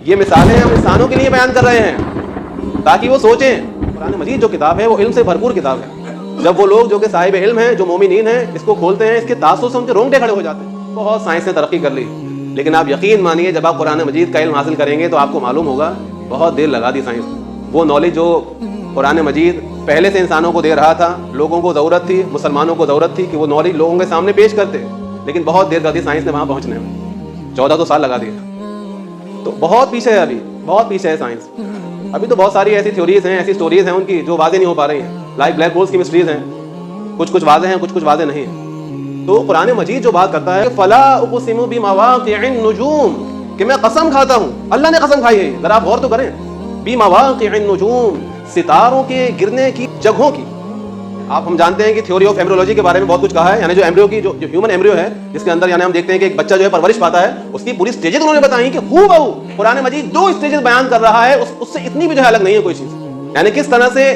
یہ مثالیں ہم انسانوں کے لیے بیان کر رہے ہیں تاکہ وہ سوچیں۔ قرآن مجید جو کتاب ہے وہ علم سے بھرپور کتاب ہے۔ جب وہ لوگ جو کہ صاحب علم ہیں، جو مومنین ہیں، اس کو کھولتے ہیں، اس کے تاثر سے ان کے رونگٹے کھڑے ہو جاتے ہیں۔ بہت سائنس نے ترقی کر لی، لیکن آپ یقین مانیے جب آپ قرآن مجید کا علم حاصل کریں گے تو آپ کو معلوم ہوگا بہت دیر لگا دی سائنس نے۔ وہ نالج جو قرآن مجید پہلے سے انسانوں کو دے رہا تھا، لوگوں کو ضرورت تھی، مسلمانوں کو ضرورت تھی کہ وہ نالج لوگوں کے سامنے پیش کرتے، لیکن بہت دیر کر دی سائنس نے وہاں پہنچنے میں۔ 1400 سال لگا دیے۔ تو بہت پیچھے ہے، ابھی بہت پیچھے ہے سائنس۔ ابھی تو بہت ساری ایسی تھیوریز ہیں، ایسی سٹوریز ہیں ان کی جو واضح نہیں ہو پا رہی ہیں، لائک بلیک ہولز کی مسٹریز ہیں، کچھ واضح ہیں، کچھ واضح نہیں ہیں۔ تو قرآن مجید جو بات کرتا ہے فلا اقسم بمواقع النجوم، کہ میں قسم کھاتا ہوں، اللہ نے قسم کھائی ہے، ذرا آپ غور تو کریں، بمواقع النجوم، ستاروں کے گرنے کی جگہوں کی۔ آپ ہم جانتے ہیں کہ تھیوری آف ایمبریولوجی کے بارے میں بہت کچھ کہا ہے، یعنی جو ایمبریو کی جو ہیومن ایمبریو ہے جس کے اندر یعنی ہم دیکھتے ہیں کہ ایک بچہ جو ہے پرورش پاتا ہے، اس کی پوری سٹیجز انہوں نے بتائی کہ ہو بہو قرآن مجید جو سٹیجز بیان کر رہا ہے اس سے اتنی بھی جو ہے الگ نہیں ہے کوئی چیز۔ یعنی کس طرح سے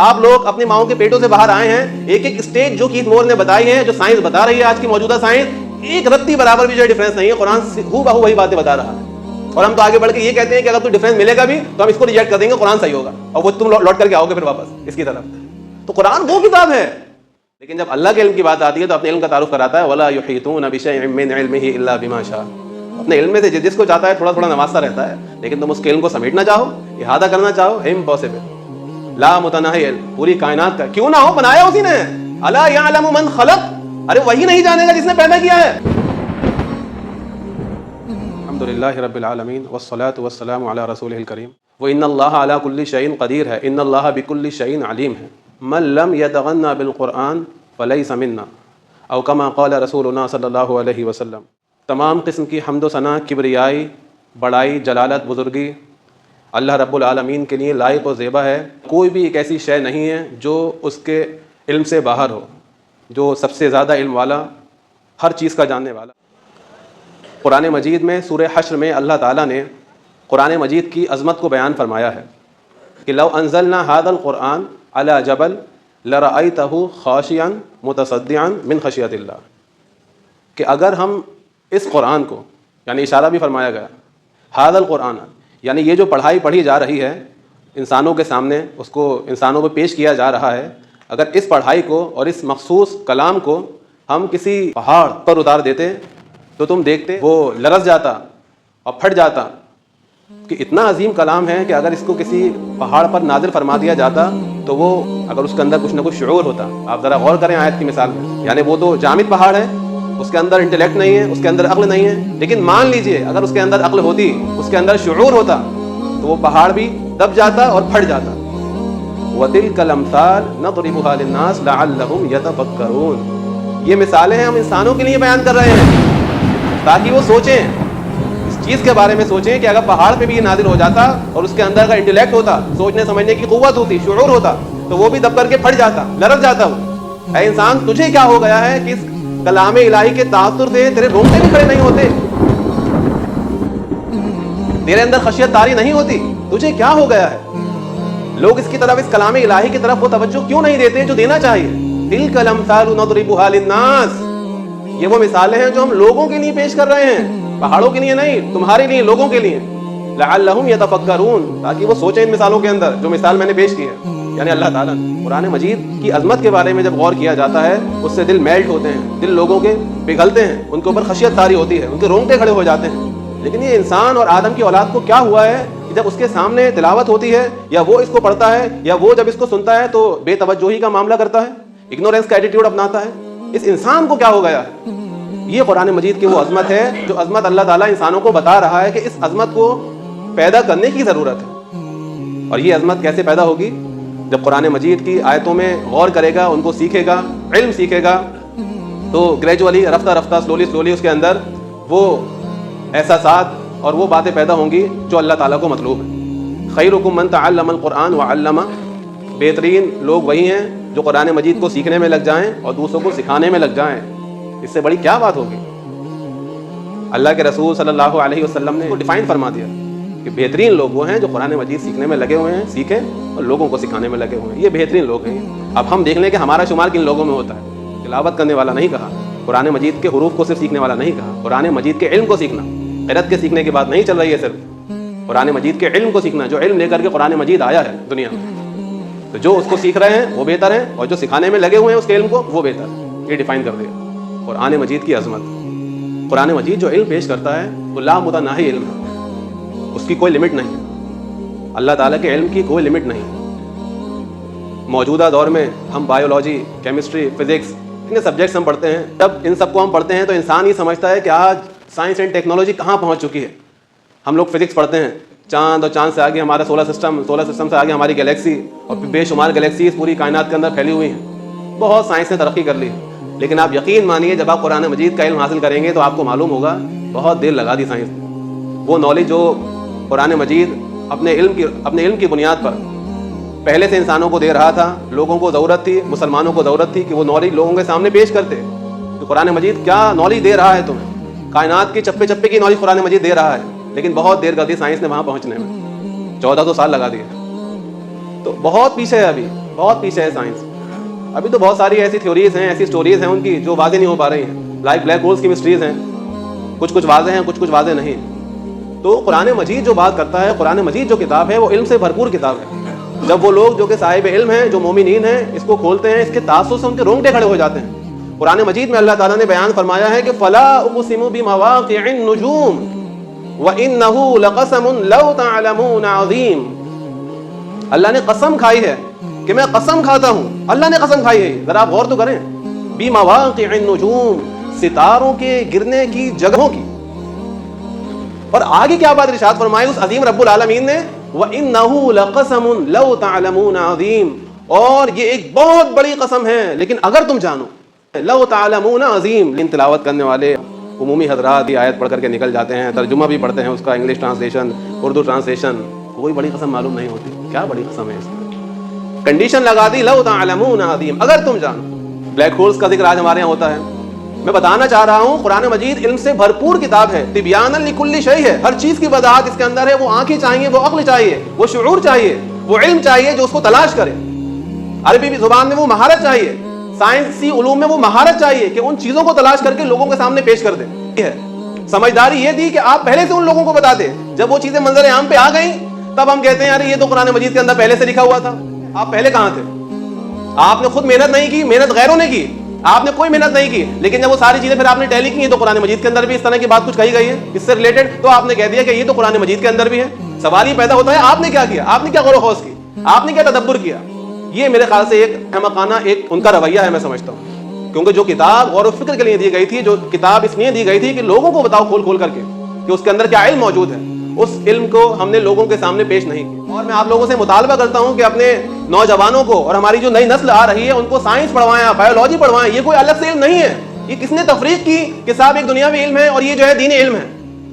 آپ لوگ اپنی ماؤں کے پیٹوں سے باہر آئے ہیں، ایک ایک سٹیج جو کیتھ مور نے بتائی ہے، جو سائنس بتا رہی ہے آج کی موجودہ سائنس، ایک رتی برابر بھی جو ڈفرینس نہیں ہے، قرآن ہو بہو وہی باتیں بتا رہا ہے۔ اور ہم تو آگے بڑھ کے یہ کہتے ہیں کہ اگر تو ڈفرینس ملے گا بھی تو ہم اس کو ریجیکٹ کر دیں گے، قرآن صحیح ہوگا، اور وہ تم لوٹ کر کے آؤ گے پھر واپس اس کی طرف۔ تو قرآن وہ کتاب ہے، لیکن جب اللہ کے علم کی بات آتی ہے تو اپنے علم کا تعارف کراتا ہے، وَلَا يُحِيطُونَ بِشَيْءٍ مِّنْ عِلْمِهِ إِلَّا بِمَا شَاءَ۔ اپنے علم میں سے جس کو چاہتا ہے تھوڑا تھوڑا نوازتا رہتا ہے، لیکن تم اس کے علم کو سمیٹنا چاہو، احاطہ کرنا چاہو، امپاسبل، لا متناہی علم، پوری کائنات کا کیوں نہ ہو، بنایا اسی نے۔ الا يعلم من خلق، ارے وہی نہیں جانے گا جس نے پیدا کیا ہے۔ الحمدللہ رب العالمین والصلاة والسلام علی رسولہ الکریم وإن اللہ علی کل شیء قدیر ہے، ان اللہ بکل شیء علیم ہے۔ من لم یتغنى بالقرآن فلیس منا، او کما قال رسولنا صلی اللہ علیہ وسلم۔ تمام قسم کی حمد و ثنا، کبریائی، بڑائی، جلالت، بزرگی اللہ رب العالمین کے لیے لائق و زیبا ہے۔ کوئی بھی ایک ایسی شے نہیں ہے جو اس کے علم سے باہر ہو، جو سب سے زیادہ علم والا، ہر چیز کا جاننے والا۔ قرآن مجید میں سورہ حشر میں اللہ تعالیٰ نے قرآن مجید کی عظمت کو بیان فرمایا ہے کہ لو انزلنا هذا القرآن على جبل لرأيته خاشعا متصدعا من خشیۃ اللہ، کہ اگر ہم اس قرآن کو، یعنی اشارہ بھی فرمایا گیا، هذا القرآن، یعنی یہ جو پڑھائی پڑھی جا رہی ہے انسانوں کے سامنے، اس کو انسانوں پہ پیش کیا جا رہا ہے، اگر اس پڑھائی کو اور اس مخصوص کلام کو ہم کسی پہاڑ پر اتار دیتے تو تم دیکھتے وہ لرز جاتا اور پھٹ جاتا، کہ اتنا عظیم کلام ہے کہ اگر اس کو کسی پہاڑ پر نازل فرما دیا جاتا تو وہ، اگر اس کے اندر کچھ نہ کچھ شعور ہوتا۔ آپ ذرا غور کریں آیت کی مثال میں، یعنی وہ تو جامد پہاڑ ہے، اس کے اندر انٹلیکٹ نہیں ہے، اس کے اندر عقل نہیں ہے، لیکن مان لیجئے اگر اس کے اندر عقل ہوتی، اس کے اندر شعور ہوتا تو وہ پہاڑ بھی دب جاتا اور پھٹ جاتا۔ وَتِلْكَ الْأَمْثَالُ نَضْرِبُهَا لِلنَّاسِ لَعَلَّهُمْ يَتَفَكَّرُونَ۔ یہ مثالیں ہم انسانوں کے لیے بیان کر رہے ہیں تاکہ وہ سوچیں، اس چیز کے بارے میں سوچیں کہ اگر پہاڑ پہ بھی یہ نازل ہو جاتا اور اس کے اندر کا انٹلیکٹ ہوتا، سوچنے سمجھنے کی قوت ہوتی، شعور ہوتا، تو وہ بھی دب کر کے پھٹ جاتا، لرز جاتا۔ وہ اے انسان، تجھے کیا ہو گیا ہے کہ اس کلام الہی کے تاثر سے تیرے رونگٹے بھی کھڑے نہیں ہوتے، تیرے اندر خشیت طاری نہیں ہوتی؟ تجھے کیا ہو گیا ہے؟ لوگ اس کی طرف، اس کلام الہی کی طرف وہ توجہ کیوں نہیں دیتے جو دینا چاہیے؟ تِلْكَ الْأَمْثَالُ نَضْرِبُهَا لِلنَّاسِ، یہ وہ مثالیں ہیں جو ہم لوگوں کے لیے پیش کر رہے ہیں، پہاڑوں کے لیے نہیں، تمہارے لیے، لوگوں کے لیے۔ لعلہم یتفکرون، تاکہ وہ سوچیں ان مثالوں کے اندر جو مثال میں نے پیش کی ہے، یعنی اللہ تعالیٰ نے۔ قرآن مجید کی عظمت کے بارے میں جب غور کیا جاتا ہے اس سے دل میلٹ ہوتے ہیں، دل لوگوں کے پگھلتے ہیں، ان کے اوپر خشیت طاری ہوتی ہے، ان کے رونگٹے کھڑے ہو جاتے ہیں۔ لیکن یہ انسان اور آدم کی اولاد کو کیا ہوا ہے کہ جب اس کے سامنے تلاوت ہوتی ہے یا وہ اس کو پڑھتا ہے یا وہ جب اس کو سنتا ہے تو بے توجہی کا معاملہ کرتا ہے، اگنورینس کا ایٹیٹیوڈ اپناتا ہے۔ اس انسان کو کیا ہو گیا ہے؟ یہ قرآن مجید کی وہ عظمت ہے جو عظمت اللہ تعالیٰ انسانوں کو بتا رہا ہے کہ اس عظمت کو پیدا کرنے کی ضرورت ہے۔ اور یہ عظمت کیسے پیدا ہوگی؟ جب قرآن مجید کی آیتوں میں غور کرے گا، ان کو سیکھے گا، علم سیکھے گا، تو گریجولی، رفتہ رفتہ، سلولی اس کے اندر وہ احساسات اور وہ باتیں پیدا ہوں گی جو اللہ تعالیٰ کو مطلوب ہے۔ خیرکم من تعلم القرآن وعلمہ، بہترین لوگ وہی ہیں جو قرآن مجید کو سیکھنے میں لگ جائیں اور دوسروں کو سکھانے میں لگ جائیں۔ اس سے بڑی کیا بات ہوگی؟ اللہ کے رسول صلی اللہ علیہ وسلم نے ڈیفائن فرما دیا کہ بہترین لوگ وہ ہیں جو قرآن مجید سیکھنے میں لگے ہوئے ہیں، سیکھیں اور لوگوں کو سکھانے میں لگے ہوئے ہیں، یہ بہترین لوگ ہیں۔ اب ہم دیکھ لیں کہ ہمارا شمار کن لوگوں میں ہوتا ہے۔ تلاوت کرنے والا نہیں کہا، قرآن مجید کے حروف کو صرف سیکھنے والا نہیں کہا، قرآن مجید کے علم کو سیکھنا، قرأت کے سیکھنے کی بات نہیں چل رہی ہے صرف، قرآن مجید کے علم کو سیکھنا، جو علم لے کر کے قرآن مجید آیا ہے دنیا میں، تو جو اس کو سیکھ رہے ہیں وہ بہتر ہیں، اور جو سکھانے میں لگے ہوئے ہیں اس کے علم کو وہ بہتر ہے۔ یہ ڈیفائن کر دیا قرآن مجید کی عظمت۔ قرآن مجید جو علم پیش کرتا ہے وہ لامتناہی علم ہے، اس کی کوئی لمٹ نہیں، اللہ تعالیٰ کے علم کی کوئی لمٹ نہیں۔ موجودہ دور میں ہم بایولوجی، کیمسٹری، فزکس، اتنے سبجیکٹس ہم پڑھتے ہیں، جب ان سب کو ہم پڑھتے ہیں تو انسان یہ سمجھتا ہے کہ آج سائنس اینڈ ٹیکنالوجی کہاں پہنچ چکی ہے۔ ہم لوگ فزکس پڑھتے ہیں، چاند اور چاند سے آگے ہمارا سولر سسٹم سے آگے ہماری گلیکسی، اور بے شمار گلیکسیز پوری کائنات کے اندر پھیلی ہوئی ہیں، بہت سائنس نے ترقی کر لی۔ لیکن آپ یقین مانیے جب آپ قرآن مجید کا علم حاصل کریں گے تو آپ کو معلوم ہوگا بہت دیر لگا دی سائنس نے۔ وہ نالج جو قرآن مجید اپنے علم کی بنیاد پر پہلے سے انسانوں کو دے رہا تھا، لوگوں کو ضرورت تھی، مسلمانوں کو ضرورت تھی کہ وہ نالج لوگوں کے سامنے پیش کرتے کہ قرآن مجید کیا نالج دے رہا ہے تمہیں، کائنات کے چپے چپے کی نالج قرآن مجید دے رہا ہے۔ لیکن بہت دیر کر دی سائنس نے وہاں پہنچنے میں، 1400 سال لگا دیے۔ تو بہت پیچھے ہے، ابھی بہت پیچھے ہے سائنس۔ ابھی تو بہت ساری ایسی تھیوریز ہیں، ایسی سٹوریز ہیں ان کی جو واضح نہیں ہو پا رہی ہیں، لائک بلیک ہولز کی مسٹریز ہیں، کچھ واضح ہیں، کچھ واضح نہیں۔ تو قرآن مجید جو بات کرتا ہے، قرآن مجید جو کتاب ہے وہ علم سے بھرپور کتاب ہے۔ جب وہ لوگ جو کہ صاحب علم ہیں، جو مومنین ہیں، اس کو کھولتے ہیں، اس کے تاثر سے ان کے رونگٹے کھڑے ہو جاتے ہیں۔ قرآن مجید میں اللہ تعالیٰ نے بیان فرمایا ہے کہ فلا اقسم بمواقع النجوم وانه لقسم لو تعلمون عظیم۔ اللہ نے قسم کھائی ہے کہ میں قسم کھاتا ہوں، اللہ نے قسم کھائی ہے، ذرا آپ غور تو کریں، بمواقع النجوم، ستاروں کے گرنے کی جگہوں کی۔ اور آگے کیا بات ارشاد فرمائی اس عظیم رب العالمین نے، وَإِنَّهُ لَقَسَمٌ لَوْ تَعْلَمُونَ عَظِيمٌ، اور یہ ایک بہت بڑی قسم ہے لیکن اگر تم جانو، لَوْ تَعْلَمُونَ عَظِيمٌ۔ ان تلاوت کرنے والے عمومی حضرات یہ آیت پڑھ کر کے نکل جاتے ہیں، ترجمہ بھی پڑھتے ہیں اس کا، انگلش ٹرانسلیشن، اردو ٹرانسلیشن، کوئی بڑی قسم معلوم نہیں ہوتی، کیا بڑی قسم ہے اس میں، کنڈیشن لگا دی لَوْ تَعْلَمُونَ عَظِيمٌ، اگر تم جانو۔ بلیک ہولز کا ذکر آج ہمارے یہاں ہوتا ہے۔ میں بتانا چاہ رہا ہوں قرآن مجید علم سے بھرپور کتاب ہے، تبیانا لکل شیء ہے، ہر چیز کی وضاحت اس کے اندر ہے۔ وہ آنکھیں چاہیے، وہ عقل چاہیے، وہ شعور چاہیے، وہ علم چاہیے جو اس کو تلاش کرے۔ عربی زبان میں وہ مہارت چاہیے، سائنسی علوم میں وہ مہارت چاہیے کہ ان چیزوں کو تلاش کر کے لوگوں کے سامنے پیش کر دیں۔ سمجھداری یہ تھی کہ آپ پہلے سے ان لوگوں کو بتاتے، جب وہ چیزیں منظر عام پہ آ گئیں تب ہم کہتے ہیں ارے یہ تو قرآن مجید کے اندر پہلے سے لکھا ہوا تھا۔ آپ پہلے کہاں تھے؟ آپ نے خود محنت نہیں کی، محنت غیروں نے کی، آپ نے کوئی محنت نہیں کی، لیکن جب وہ ساری چیزیں پھر آپ نے ٹیلی کی ہیں تو قرآن مجید کے اندر بھی اس طرح کی بات کچھ کہی گئی ہے اس سے ریلیٹڈ، تو آپ نے کہہ دیا کہ یہ تو قرآن مجید کے اندر بھی ہے۔ سوال یہ پیدا ہوتا ہے آپ نے کیا کیا، آپ نے کیا غور و خوض کی، آپ نے کیا تدبر کیا؟ یہ میرے خیال سے ایک احمقانہ ایک ان کا رویہ ہے، میں سمجھتا ہوں، کیونکہ جو کتاب غور و فکر کے لیے دی گئی تھی، جو کتاب اس لیے دی گئی تھی کہ لوگوں کو بتاؤ کھول کھول کر کے کہ اس کے اندر کیا علم موجود ہے، اس علم کو ہم نے لوگوں کے سامنے پیش نہیں کیا۔ اور میں آپ لوگوں سے مطالبہ کرتا ہوں کہ اپنے نوجوانوں کو اور ہماری جو نئی نسل آ رہی ہے ان کو سائنس پڑھوائیں، بایولوجی پڑھوائیں۔ یہ کوئی الگ سے علم نہیں ہے، یہ کس نے تفریق کی کہ صاحب ایک دنیاوی علم ہے اور یہ جو ہے دینی علم ہے۔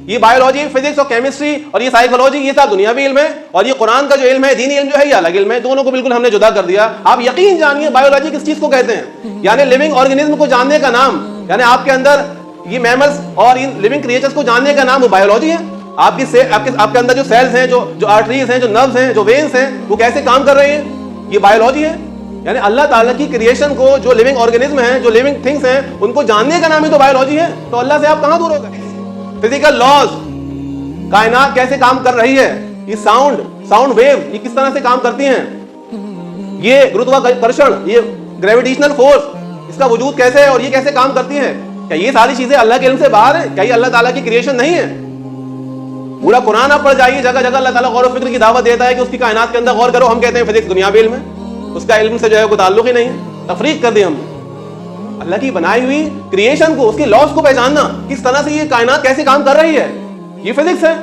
یہ بایولوجی، فزکس اور کیمسٹری اور یہ سائیکولوجی یہ سب دنیاوی علم ہے، اور یہ قرآن کا جو علم ہے، دینی علم جو ہے یہ الگ علم ہے۔ دونوں کو بالکل ہم نے جدا کر دیا۔ آپ یقین جانیے بایولوجی کس چیز کو کہتے ہیں، یعنی لیونگ آرگینزم کو جاننے کا نام، یعنی آپ کے اندر یہ میملز اور ان لیونگ کریچرز کو جاننے کا نام وہ بایولوجی ہے۔ آپ کے اندر جو سیلز ہیں، جو آرٹریز ہیں، جو نروز ہیں، جو وینز ہیں، وہ کیسے کام کر رہے ہیں، یہ بایولوجی ہے۔ یعنی اللہ تعالیٰ کی کریشن کو، جو لیونگ آرگینزم ہیں، جو لیونگ تھنگس ہیں، ان کو جاننے کا نام ہی تو بایولوجی ہے۔ تو اللہ سے آپ کہاں دور ہو گئے؟ فزیکل لاز، کائنات کیسے کام کر رہی ہے، یہ ساؤنڈ ویو یہ کس طرح سے کام کرتی ہیں، یہ گروتواکرشن، یہ گریویٹیشنل فورس، اس کا وجود کیسے ہے اور یہ کیسے کام کرتی ہے، کیا یہ ساری چیزیں اللہ کے علم سے باہر ہیں؟ کیا یہ اللہ تعالیٰ کی کریشن نہیں ہے؟ پورا قرآن آپ پڑھ جائیے، جگہ جگہ اللہ تعالیٰ غور و فکر کی دعوت دیتا ہے کہ اس کی کائنات کے اندر غور کرو۔ ہم کہتے ہیں فزکس دنیاوی علم ہے، اس کا علم سے جو ہے کوئی تعلق ہی نہیں ہے، تفریق کر دی ہم نے۔ اللہ کی بنائی ہوئی کریشن کو، اس کے لاز کو پہچاننا، کس طرح سے یہ کائنات کیسے کام کر رہی ہے، یہ فزکس ہے۔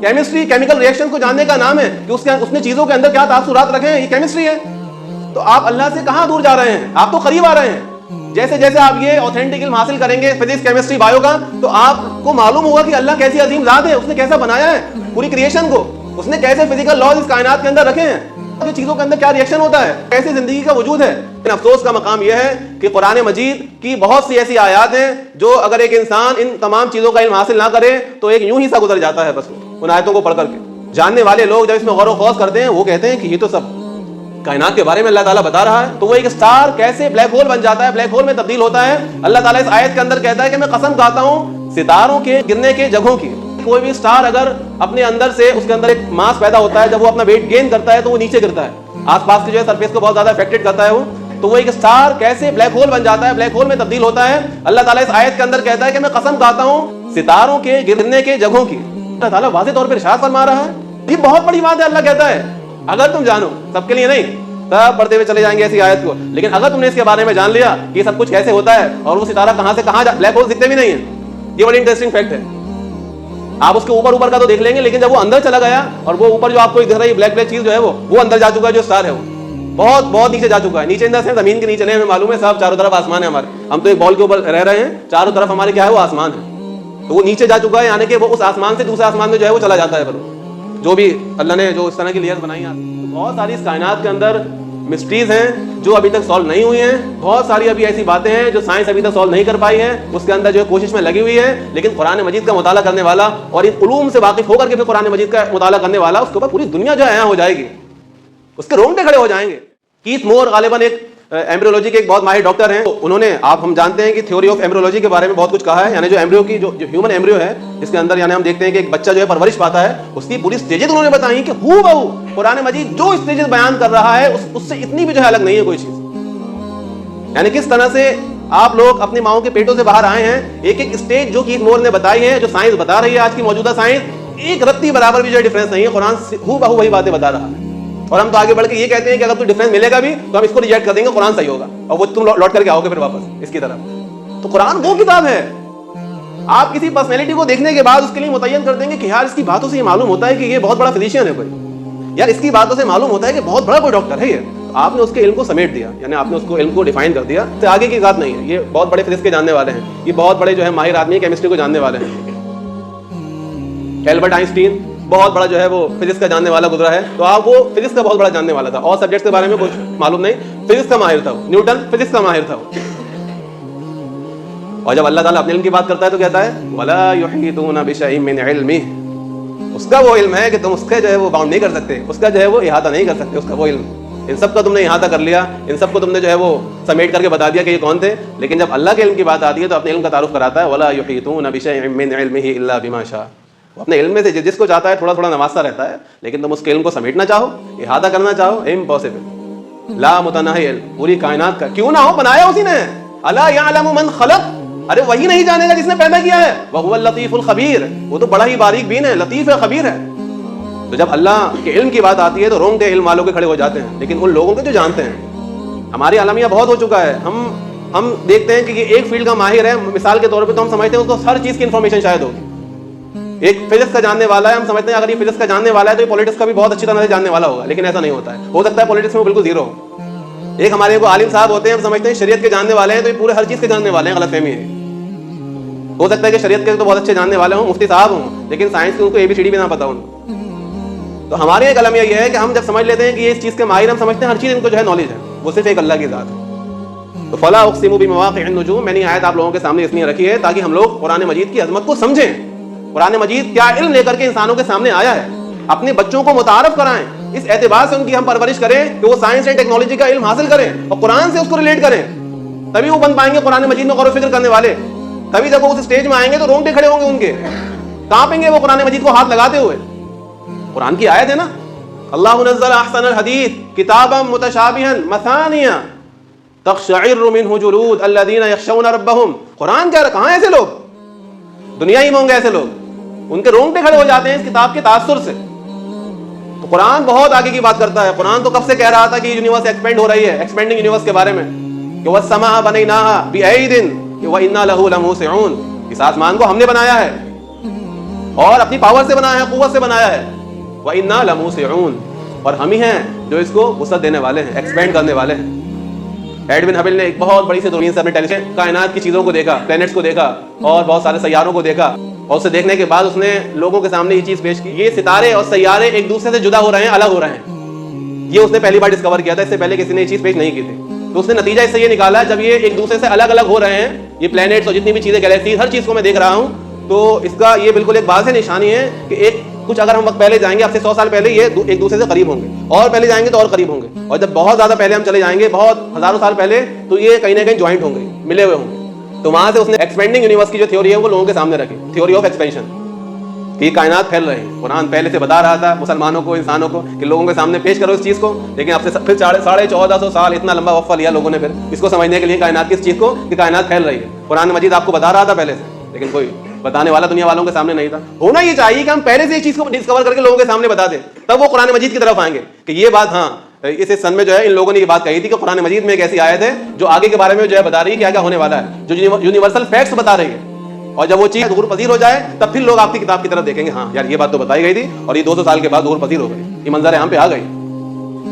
کیمسٹری کیمیکل ریئیکشن کو جاننے کا نام ہے کہ اس نے چیزوں کے اندر کیا تاثرات رکھے ہیں، یہ کیمسٹری ہے۔ تو آپ اللہ سے کہاں دور جا رہے ہیں، آپ تو قریب آ رہے ہیں۔ جیسے جیسے آپ یہ آتھینٹک علم حاصل کریں گے فزکس، کیمسٹری، بایو کا، تو آپ کو معلوم ہوگا کہ اللہ کیسی عظیم ذات ہے، اس نے کیسا بنایا ہے پوری کریشن کو، اس نے کیسے فزیکل لاز اس کائنات کے اندر رکھے ہیں، یہ چیزوں کے اندر کیا ریئیکشن ہوتا ہے، کیسے زندگی کا وجود ہے۔ لیکن افسوس کا مقام یہ ہے کہ قرآن مجید کی بہت سی ایسی آیات ہیں جو اگر ایک انسان ان تمام چیزوں کا علم حاصل نہ کرے تو ایک یوں ہی سا گزر جاتا ہے بس ان آیتوں کو پڑھ کر کے۔ جاننے والے لوگ جب اس میں غور و خوض کرتے ہیں وہ کہتے ہیں کہ یہ تو سب کائنات کے بارے میں اللہ تعالیٰ بتا رہا ہے، تو وہ ایک سٹار کیسے بلیک ہول بن جاتا ہے، بلیک ہول میں تبدیل ہوتا ہے۔ اللہ تعالیٰ اس آیت کے اندر کہتا ہے کہ میں قسم کھاتا ہوں ستاروں کے گرنے کے جگہوں کی، کوئی بھی اسٹار اگر اپنے اندر سے اس کے اندر ایک ماس پیدا ہوتا ہے، جب وہ اپنا ویٹ گین کرتا ہے تو وہ نیچے گرتا ہے، آس پاس کے جو ہے سرفیس کو بہت زیادہ افیکٹڈ کرتا ہے وہ، تو وہ ایک اسٹار کیسے بلیک ہول بن جاتا ہے، بلیک ہول میں تبدیل ہوتا ہے. اللہ تعالیٰ اس آیت کے اندر کہتا ہے کہ میں قسم کھاتا ہوں ستاروں کے گرنے کے جگہوں کی. اللہ تعالیٰ واضح طور پر ارشاد فرما رہا ہے. یہ بہت بڑی بات ہے. اللہ کہتا ہے اگر تم جانو، سب کے لیے نہیں، سب پڑھتے ہوئے چلے جائیں گے ایسی آیت کو، لیکن اگر تم نے اس کے بارے میں جان لیا کہ یہ سب کچھ کیسے ہوتا ہے اور وہ ستارہ کہاں سے کہاں بلیک ہول دکھتے بھی نہیں ہیں، یہ بڑی انٹرسٹنگ فیکٹ ہے. آپ اس کے اوپر کا تو دیکھ لیں گے، لیکن جب وہ اندر چلا گیا اور وہ اوپر جو آپ کو دکھ رہا ہے بلیک چیز جو ہے وہ اندر جا چکا ہے، جو اسٹار ہے وہ بہت بہت نیچے جا چکا ہے. نیچے اندر سے زمین کے نیچے نہیں، ہمیں معلوم ہے صاحب چاروں طرف آسمان ہے ہمارے، ہم تو ایک بال کے اوپر رہ رہے ہیں، چاروں طرف ہمارے کیا ہے وہ آسمان ہے، تو وہ نیچے جا چکا ہے، یعنی کہ وہ اس آسمان سے دوسرے آسمان میں جو ہے وہ چلا جاتا ہے. پر جو بھی اللہ نے جو اس طرح کی لیئرز بنائی ہیں، تو بہت ساری اس کائنات کے اندر مسٹریز ہیں جو ابھی تک سالو نہیں ہوئی ہیں. بہت ساری ابھی ایسی باتیں ہیں جو سائنس ابھی تک سالو نہیں کر پائی ہے، اس کے اندر جو ہے کوشش میں لگی ہوئی ہے. لیکن قرآن مجید کا مطالعہ کرنے والا اور ان علوم سے واقف ہو کر کے پھر قرآن مجید کا مطالعہ کرنے والا، اس کے اوپر پوری دنیا جو ہے ہو جائے گی، اس کے رونگٹے کھڑے ہو جائیں گے. کیتھ مور غالباً ایک ایمبریولوجی کے ایک بہت ماہر ڈاکٹر ہیں، انہوں نے ہم جانتے ہیں کہ تھیوری آف ایمبریولوجی کے بارے میں بہت کچھ کہا ہے. یعنی جو ایمبریو کی جو ہیومن ایمبریو ہے، اس کے اندر یعنی ہم دیکھتے ہیں کہ ایک بچہ جو ہے پرورش پاتا ہے، اس کی پوری اسٹیجز انہوں نے بتائی کہ ہو بہو قرآن مجید جو اسٹیجز بیان کر رہا ہے اس سے اتنی بھی جو ہے الگ نہیں ہے کوئی چیز. یعنی کس طرح سے آپ لوگ اپنی ماؤں کے پیٹوں سے باہر آئے ہیں، ایک ایک اسٹیج جو کیتھ مور نے بتائی ہے، جو سائنس بتا رہی ہے آج کی موجودہ سائنس، ایک رتی برابر بھی جو ڈفرینس نہیں ہے. قرآن ہو بہو وہی باتیں بتا رہا ہے، اور ہم تو آگے بڑھ کے یہ کہتے ہیں کہ اگر کوئی ڈفرینس ملے گا بھی تو ہم اس کو ریجیکٹ کر دیں گے، قرآن صحیح ہوگا، اور وہ تم لوٹ کر کے آؤ گے پھر واپس اس کی طرف. تو قرآن وہ کتاب ہے، آپ کسی پرسنالٹی کو دیکھنے کے بعد اس کے لیے متعین کر دیں گے کہ یار اس کی باتوں سے یہ معلوم ہوتا ہے کہ یہ بہت بڑا فزیشین ہے کوئی، یار اس کی باتوں سے معلوم ہوتا ہے کہ بہت بڑا کوئی ڈاکٹر ہے. یہ آپ نے اس کے علم کو سمیٹ دیا، یعنی آپ نے اس کو علم کو ڈیفائن کر دیا، تو آگے کی ذات نہیں ہے. یہ بہت بڑے فزکس کے جاننے والے ہیں، یہ بہت بڑے جو ہے ماہر آدمی کیمسٹری کو جاننے والے ہیں. البرٹ آئنسٹین بہت بڑا جو ہے وہ فزکس کا جاننے والا گزرا ہے، تو آپ وہ فزکس کا بہت بڑا جاننے والا تھا، اور سبجیکٹس کے بارے میں کچھ معلوم نہیں، فزکس کا ماہر تھا وہ. نیوٹن فزکس کا ماہر تھا وہ. اور جب اللہ تعالیٰ اپنے علم کی بات کرتا ہے تو کہتا ہے وَلَا يُحِيطُونَ بِشَيْءٍ مِّنْ عِلْمِهِ، اس کا وہ علم ہے کہ تم اس کے جو ہے وہ باؤنڈ نہیں کر سکتے، اس کا جو ہے وہ احاطہ نہیں کر سکتے، اس کا وہ علم. ان سب کا تم نے احاطہ کر لیا، ان سب کو تم نے جو ہے وہ سمیٹ کر کے بتا دیا کہ یہ کون تھے. لیکن جب اللہ کے علم کی بات آتی ہے تو اپنے علم کا تعارف کراتا ہے وَلَا يُحِيطُونَ بِشَيْءٍ مِّنْ عِلْمِهِ إِلَّا بِمَا شَاءَ. وہ اپنے علم میں سے جس کو چاہتا ہے تھوڑا تھوڑا نوازتا رہتا ہے، لیکن تم اس کے علم کو سمیٹنا چاہو، احاطہ کرنا چاہو، امپاسبل. لا متناہی علم، پوری کائنات کا کیوں نہ ہو، بنایا اسی نے. الا یعلم من خلق، ارے وہی نہیں جانے گا جس نے پیدا کیا ہے. وہو اللطیف الخبیر، وہ تو بڑا ہی باریک بین ہے، لطیف ہے، خبیر ہے. تو جب اللہ کے علم کی بات آتی ہے تو رونگٹے علم والوں کے کھڑے ہو جاتے ہیں، لیکن ان لوگوں کے جو جانتے ہیں. ہماری عالمیہ بہت ہو چکا ہے، ہم دیکھتے ہیں کہ یہ ایک فیلڈ کا ماہر ہے، مثال کے طور پہ تو ہم سمجھتے ہیں اس کو ہر چیز کی انفارمیشن شاید ہوگی. ایک فزکس کا جاننے والا ہے، ہم سمجھتے ہیں اگر یہ فزکس کا جاننے والا ہے تو یہ پولیٹکس کا بھی بہت اچھی طرح سے جاننے والا ہوگا، لیکن ایسا نہیں ہوتا ہے. ہو سکتا ہے پولیٹکس میں وہ بالکل زیرو ہو. ایک ہمارے کو عالم صاحب ہوتے ہیں، ہم سمجھتے ہیں شریعت کے جاننے والے ہیں تو یہ پورے ہر چیز کے جاننے والے ہیں، غلط فہمی ہے. ہو سکتا ہے کہ شریعت کے تو بہت اچھے جاننے والے ہوں، مفتی صاحب ہوں، لیکن سائنس کی ان کو ABCD بھی نہ پتا ہوں. تو ہمارے ایک المیہ یہ ہے کہ ہم جب سمجھ لیتے ہیں کہ یہ اس چیز کے ماہر، ہم سمجھتے ہیں ہر چیز ان کو جو ہے نالج ہے، وہ صرف ایک اللہ کی ذات ہے. تو فلا اقسم بمواقع النجوم، میں نے آیت آپ لوگوں کے سامنے اس لیے رکھی ہے تاکہ ہم لوگ قرآن مجید کی عظمت کو سمجھیں. قرآن مجید کیا علم لے کر کے انسانوں کے سامنے آیا ہے، اپنے بچوں کو متعارف کرائیں، اس اعتبار سے ان کی ہم پرورش کریں کہ وہ سائنس اینڈ ٹیکنالوجی کا علم حاصل کریں اور قرآن سے اس کو ریلیٹ کریں. تبھی وہ بن پائیں گے قرآن مجید میں غور و فکر کرنے والے. تبھی جب وہ اس اسٹیج میں آئیں گے تو رونگٹے کھڑے ہوں گے ان کے، کانپیں گے وہ قرآن مجید کو ہاتھ لگاتے ہوئے. قرآن کی آیت ہے نا، اللہ نزل احسن الحدیث کتابا متشابہا مثانیہ تقشعر منہ جلود الذین یخشون ربہم. قرآن کیا، کہاں ایسے لوگ، دنیا ہی میں ہوں گے ایسے لوگ، ان کے رونگٹے کھڑے ہو جاتے ہیں اس کتاب کے تاثر سے. تو قرآن بہت آگے کی بات کرتا ہے. قرآن تو کب سے کہہ رہا تھا کہ یونیورس ایکسپینڈ ہو رہی ہے، ایکسپینڈنگ یونیورس کے بارے میں، کہ والسماء بنیناها بأید وإنا لہ لموسعون. اس آسمان کو ہم نے بنایا ہے اور اپنی پاور سے بنایا ہے، قوت سے بنایا ہے. وإنا لموسعون، اور ہم ہی ہیں جو اس کو وسعت دینے والے ہیں، ایکسپینڈ کرنے والے ہیں. ایڈون ہبل نے ایک بہت بڑی سی دوربین سے اپنے ٹیلیسکوپ کائنات کی چیزوں کو دیکھا، پلینٹس کو دیکھا اور بہت سارے سیاروں کو دیکھا، اور اسے دیکھنے کے بعد اس نے لوگوں کے سامنے یہ چیز پیش کی، یہ ستارے اور سیارے ایک دوسرے سے جدا ہو رہے ہیں، الگ ہو رہے ہیں. یہ اس نے پہلی بار ڈسکور کیا تھا، اس سے پہلے کسی نے یہ چیز پیش نہیں کی تھی. تو اس نے نتیجہ اس سے یہ نکالا جب یہ ایک دوسرے سے الگ الگ ہو رہے ہیں، یہ پلینٹس اور جتنی بھی چیزیں، گیلیکسیز، ہر چیز کو میں دیکھ رہا ہوں، تو اس کا یہ بالکل ایک واضح نشانی ہے کہ ایک کچھ اگر ہم وقت پہلے جائیں گے، اب سے 100 سال پہلے، یہ ایک دوسرے سے قریب ہوں گے، اور پہلے جائیں گے تو اور قریب ہوں گے، اور جب بہت زیادہ پہلے ہم چلے جائیں گے، بہت ہزاروں سال پہلے، تو یہ کہیں نہ کہیں جوائنٹ ہوں گے، ملے ہوئے ہوں گے. تو وہاں سے اس نے ایکسپینڈنگ یونیورس کی جو تھیوری ہے وہ لوگوں کے سامنے رکھی، تھیوری آف ایکسپینشن. کہ یہ کائنات پھیل رہی ہے. قرآن پہلے سے بتا رہا تھا مسلمانوں کو, انسانوں کو, کہ لوگوں کے سامنے پیش کرو اس چیز کو, لیکن اب سے پھر 1450 سال اتنا لمبا وقفہ لیا لوگوں نے پھر اس کو سمجھنے کے لیے کائنات کی اس چیز کو کہ کائنات پھیل رہی ہے. قرآن مجید آپ کو بتا رہا تھا پہلے سے, لیکن کوئی بتانے والا دنیا والوں کے سامنے نہیں تھا. ہونا یہ چاہیے کہ ہم پہلے سے ایک چیز کو ڈسکور کر کے لوگوں کے سامنے بتا دیں, تب وہ قرآن مجید کی طرف آئیں گے کہ یہ بات, ہاں اس سن میں جو ہے ان لوگوں نے یہ بات کہی تھی کہ قرآن مجید میں ایک ایسی آیت ہے جو آگے کے بارے میں جو ہے بتا رہی ہے کہ کیا ہونے والا ہے, جو یونیورسل فیکٹس بتا رہی ہے. اور جب وہ چیز ظہور پذیر ہو جائے تب پھر لوگ آپ کی کتاب کی طرف دیکھیں گے, ہاں یار یہ بات تو بتائی گئی تھی اور یہ 200 سال کے بعد ظہور پذیر ہو گئی, یہ منظر عام پہ آ گئی.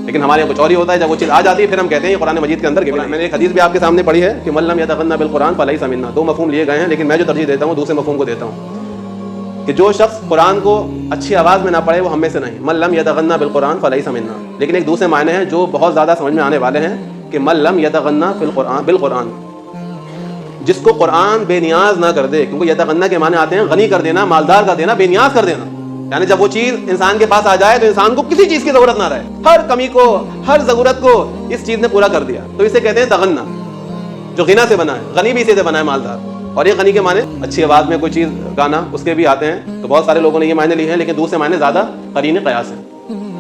لیکن ہمارے یہاں کچھ اور ہی ہوتا ہے, جب وہ چیز آ جاتی ہے پھر ہم کہتے ہیں قرآن مجید کے اندر. میں نے ایک حدیث بھی آپ کے سامنے پڑھی ہے کہ من لم یتغنى بالقرآن فلیس منا. 2 مفہوم لیے گئے ہیں, لیکن میں جو ترجیح دیتا ہوں دوسرے مفہوم کو دیتا ہوں کہ جو شخص قرآن کو اچھی آواز میں نہ پڑھے وہ ہم میں سے نہیں. من لم یتغنى بالقرآن فلیس منا. لیکن ایک دوسرے معنی ہیں جو بہت زیادہ سمجھ میں آنے والے ہیں کہ من لم یتغنى بالقرآن, جس کو قرآن بے نیاز نہ کر دے. کیونکہ یتغنى کے معنی آتے ہیں غنی کر دینا, مالدار کر دینا, بے نیاز کر دینا. یعنی جب وہ چیز انسان کے پاس آ جائے تو انسان کو کسی چیز کی ضرورت نہ رہے, ہر کمی کو, ہر ضرورت کو اس چیز نے پورا کر دیا, تو اسے کہتے ہیں تغنى, جو غنا سے بنا ہے. غنی بھی اسی سے بنا ہے, مالدار. اور یہ غنی کے معنی اچھی آواز میں کوئی چیز گانا, اس کے بھی آتے ہیں. تو بہت سارے لوگوں نے یہ معنی لیے ہیں, لیکن دوسرے معنی زیادہ قرین قیاس ہیں.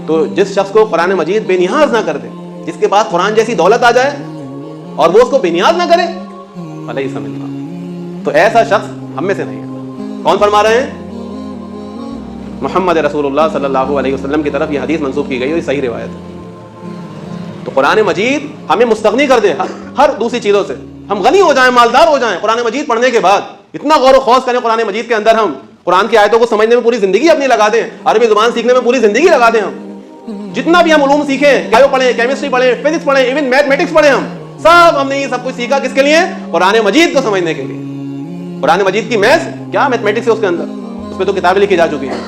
تو جس شخص کو قرآن مجید بے نیاز نہ کر دے, جس کے پاس قرآن جیسی دولت آ جائے اور وہ اس کو بے نیاز نہ کرے, فلیس منا, تو ایسا شخص ہم میں سے نہیں ہے. کون فرما رہے ہیں؟ محمد رسول اللہ صلی اللہ علیہ وسلم کی طرف یہ حدیث منسوب کی گئی ہے, یہ صحیح روایت ہے. تو قرآن مجید ہمیں مستغنی کر دے ہر دوسری چیزوں سے, ہم غنی ہو جائیں, مالدار ہو جائیں قرآن مجید پڑھنے کے بعد. اتنا غور و خوض کریں قرآن مجید کے اندر, ہم قرآن کی آیتوں کو سمجھنے میں پوری زندگی اپنی لگا دیں, عربی زبان سیکھنے میں پوری زندگی لگا دیں. ہم جتنا بھی ہم علوم سیکھیں, بایو پڑھیں, کیمسٹری پڑھیں, فزکس پڑھیں, ایون میتھمیٹکس پڑھیں, ہم نے یہ سب کچھ سیکھا کس کے لیے؟ قرآن مجید کو سمجھنے کے لیے. قرآن مجید کی میتھس کیا میتھمیٹکس ہے اس کے اندر, اس پہ تو کتابیں لکھی جا چکی ہیں.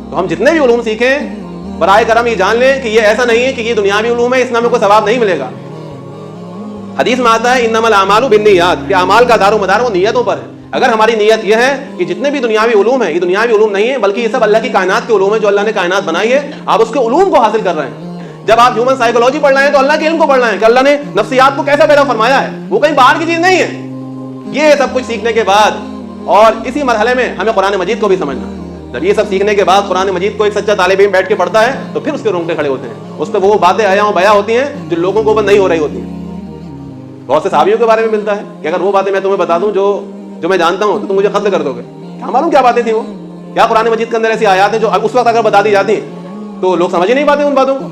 تو ہم جتنے بھی علوم سیکھیں برائے کرم یہ جان لیں کہ یہ ایسا نہیں ہے کہ یہ دنیاوی علوم ہے, اس میں ہمیں کوئی ثواب نہیں ملے گا. حدیث میں آتا ہے انما الاعمال بالنیات, کہ اعمال کا دار و مدار وہ نیتوں پر ہے. اگر ہماری نیت یہ ہے کہ جتنے بھی دنیاوی علوم ہیں یہ دنیاوی علوم نہیں ہے, بلکہ یہ سب اللہ کی کائنات کے علوم ہیں جو اللہ نے کائنات بنائی ہے, آپ اس کے علوم کو حاصل کر رہے ہیں. جب آپ ہیومن سائیکولوجی پڑھ رہے ہیں تو اللہ کے علم کو پڑھ رہے ہیں کہ اللہ نے نفسیات کو کیسا پیدا فرمایا ہے, وہ کہیں باہر کی چیز نہیں ہے. یہ سب کچھ سیکھنے کے بعد اور اسی مرحلے میں ہمیں قرآن مجید کو بھی سمجھنا ہے. جب یہ سب سیکھنے کے بعد قرآن مجید کو ایک سچا طالب علم بیٹھ کے پڑھتا ہے تو پھر اس کے رونگٹے کھڑے ہوتے ہیں. اس پہ وہ باتیں آیا بیاں ہوتی ہیں جو لوگوں کو نہیں ہو رہی ہوتی ہیں. بہت سے صحابیوں کے بارے میں ملتا ہے کہ اگر وہ باتیں میں تمہیں بتا دوں جو میں جانتا ہوں تو تم مجھے قتل کر دو گے. کیا معلوم کیا باتیں تھیں وہ, کیا قرآن مجید کے اندر ایسی آیات ہیں جو اس وقت اگر بتا دی جاتی تو لوگ سمجھ ہی نہیں پاتے ان باتوں کو.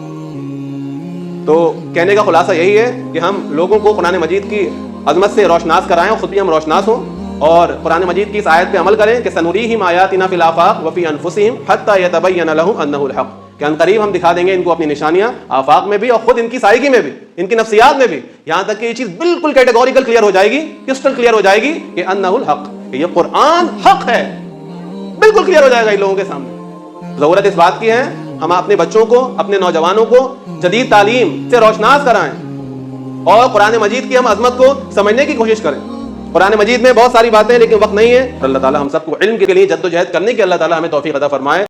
تو کہنے کا خلاصہ یہی ہے کہ ہم لوگوں کو قرآن مجید کی عظمت سے روشناس کرائیں اور خود بھی ہم روشناس ہوں, اور قرآن مجید کی اس آیت پہ عمل کریں کہ سنوریہم آیاتنا فی الآفاق وفی انفسہم حتی یتبین لہم انہ الحق, کہ ان قریب ہم دکھا دیں گے ان کو اپنی نشانیاں آفاق میں بھی اور خود ان کی سائیکی میں بھی, ان کی نفسیات میں بھی, یہاں تک کہ یہ چیز بالکل کیٹیگوریکل کلیئر ہو جائے گی, کرسٹل کلیئر ہو جائے گی کہ انہ الحق, کہ یہ قرآن حق ہے. بالکل کلیئر ہو جائے گا ان لوگوں کے سامنے. ضرورت اس بات کی ہے ہم اپنے بچوں کو, اپنے نوجوانوں کو جدید تعلیم سے روشناس کرائیں اور قرآن مجید کی ہم عظمت کو سمجھنے کی کوشش کریں. قرآن مجید میں بہت ساری باتیں لیکن وقت نہیں ہے. اللہ تعالی ہم سب کو علم کے لیے جدوجہد کرنے کی اللہ تعالی ہمیں توفیق عطا فرمائے.